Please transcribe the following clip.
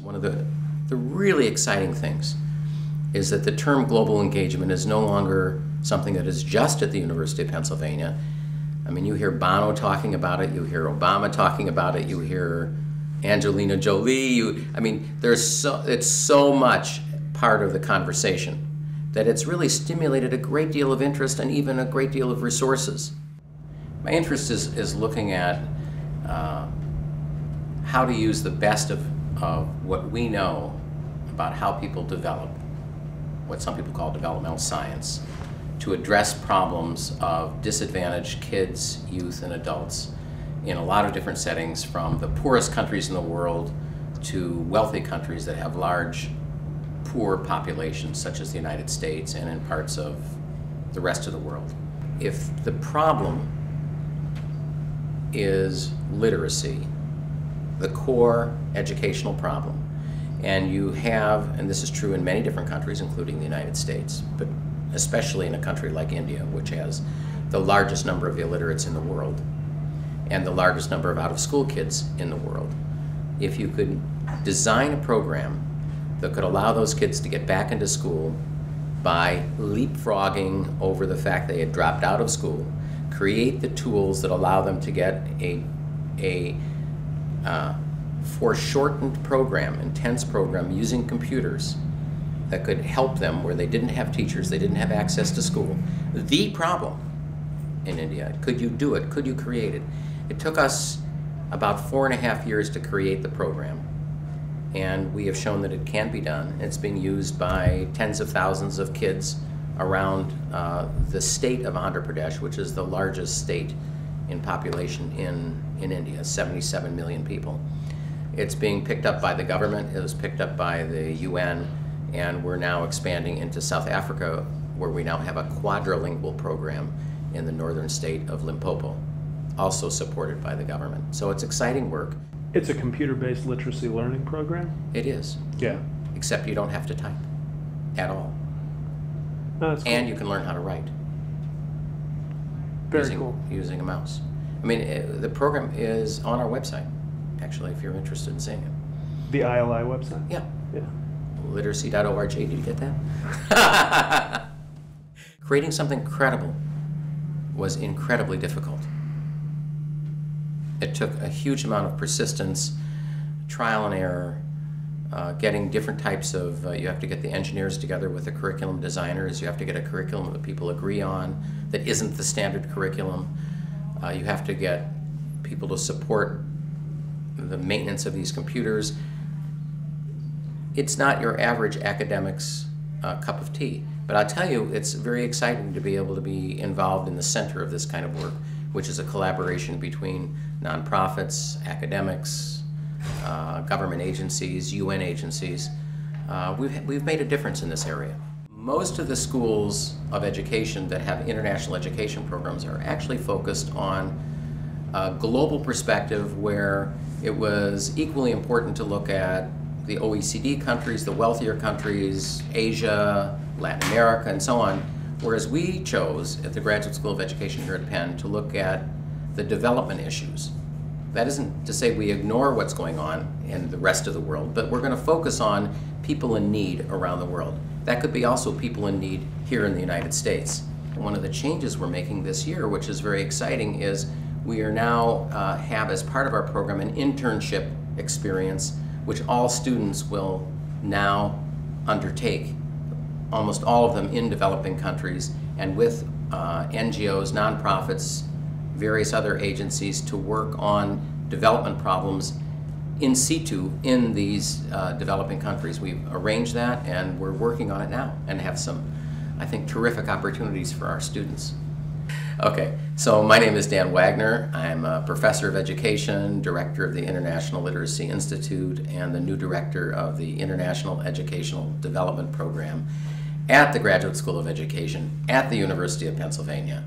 One of the really exciting things is that the term global engagement is no longer something that is just at the University of Pennsylvania. I mean, you hear Bono talking about it, you hear Obama talking about it, you hear Angelina Jolie, it's so much part of the conversation that it's really stimulated a great deal of interest and even a great deal of resources. My interest is looking at how to use the best of what we know about how people develop, what some people call developmental science, to address problems of disadvantaged kids, youth, and adults in a lot of different settings, from the poorest countries in the world to wealthy countries that have large poor populations, such as the United States and in parts of the rest of the world. If the problem is literacy, the core educational problem, and you have, and this is true in many different countries, including the United States, but especially in a country like India, which has the largest number of illiterates in the world and the largest number of out-of-school kids in the world. If you could design a program that could allow those kids to get back into school by leapfrogging over the fact they had dropped out of school, create the tools that allow them to get a foreshortened program, intense program using computers that could help them where they didn't have teachers, they didn't have access to school. The problem in India, could you do it? Could you create it? It took us about 4.5 years to create the program, and we have shown that it can be done. It's being used by tens of thousands of kids around the state of Andhra Pradesh, which is the largest state in population in India, 77 million people. It's being picked up by the government, it was picked up by the UN, and we're now expanding into South Africa, where we now have a quadrilingual program in the northern state of Limpopo, also supported by the government. So it's exciting work. It's a computer-based literacy learning program? It is. Yeah. Except you don't have to type at all. Oh, that's cool. And you can learn how to write. Very cool. Using a mouse. I mean, the program is on our website, actually, if you're interested in seeing it. The ILI website? Yeah. Yeah. Literacy.org, did you get that? Creating something credible was incredibly difficult. It took a huge amount of persistence, trial and error, getting different types of, you have to get the engineers together with the curriculum designers, you have to get a curriculum that people agree on that isn't the standard curriculum. You have to get people to support the maintenance of these computers. It's not your average academic's cup of tea, but I'll tell you, it's very exciting to be able to be involved in the center of this kind of work, which is a collaboration between nonprofits, academics, government agencies, UN agencies. We've made a difference in this area. Most of the schools of education that have international education programs are actually focused on a global perspective, where it was equally important to look at the OECD countries, the wealthier countries, Asia, Latin America, and so on. Whereas we chose, at the Graduate School of Education here at Penn, to look at the development issues. That isn't to say we ignore what's going on in the rest of the world, but we're going to focus on people in need around the world. That could be also people in need here in the United States. And one of the changes we're making this year, which is very exciting, is we are now have as part of our program an internship experience, which all students will now undertake, almost all of them in developing countries, and with NGOs, nonprofits, various other agencies, to work on development problems in situ in these developing countries. We've arranged that, and we're working on it now, and have some, I think, terrific opportunities for our students. Okay, so my name is Dan Wagner. I'm a professor of education, director of the International Literacy Institute, and the new director of the International Educational Development Program at the Graduate School of Education at the University of Pennsylvania.